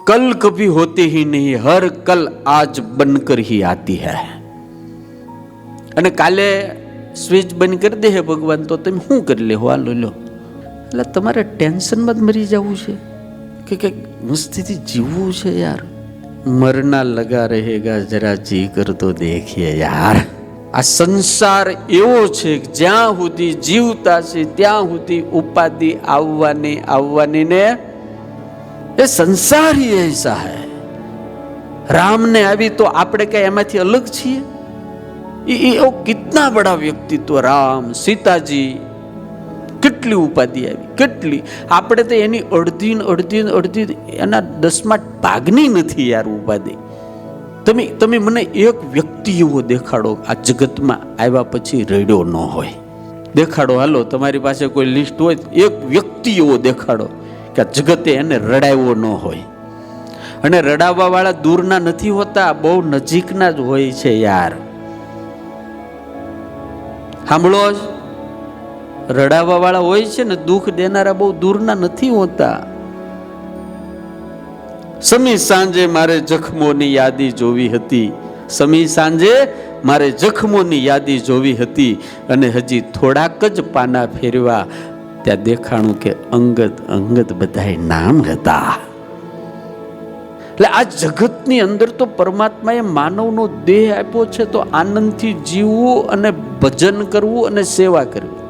कल कभी होती ही नहीं, हर कल आज बनकर ही आती है। અને કાલે સ્વિચ બંધ કરી દે ભગવાન તો તમે શું કરી લે? હાલો લો, એટલે તમારે ટેન્શનમાં જ મરી જવું છે કે કંઈક મસ્તીથી જીવવું છે યાર? મરના લગા રહેગા જરા જી કર તો દેખીએ યાર. આ સંસાર એવો છે કે જ્યાં સુધી જીવતા છે ત્યાં સુધી ઉપાધિ આવવાની ને એ સંસાર ही ऐसा है. राम ने આવી તો આપણે કઈ એમાંથી અલગ છીએ? ये कितना बड़ा व्यक्तित्व राम सीताजी, કેટલી ઉપાધિ આવી, કેટલી. આપણે તો એની અડધી એના 10માં ભાગની નથી યાર ઉપાધિ. તમે મને એક વ્યક્તિ એવો દેખાડો આ જગતમાં આવ્યા પછી રડ્યો ન હોય. દેખાડો, હાલો તમારી પાસે કોઈ લિસ્ટ હોય, એક વ્યક્તિ એવો દેખાડો કે આ જગતે એને રડાવ્યો ન હોય. અને રડાવવા વાળા દૂરના નથી હોતા, બહુ નજીકના જ હોય છે યાર. સાંભળો, રડાવવા વાળા હોય છે ને, દુઃખ દેનારા બહુ દૂરના નથી હોતા. સમી સાંજે મારે જખમોની યાદી જોવી હતી, સમી સાંજે મારે જખમોની યાદી જોવી હતી, અને હજી થોડાક જ પાના ફેરવા ત્યાં દેખાણું કે અંગત બધાય નામ હતા. એટલે આ જગતની અંદર તો પરમાત્માએ માનવનો દેહ આપ્યો છે તો આનંદથી જીવવું અને ભજન કરવું અને સેવા કરવી.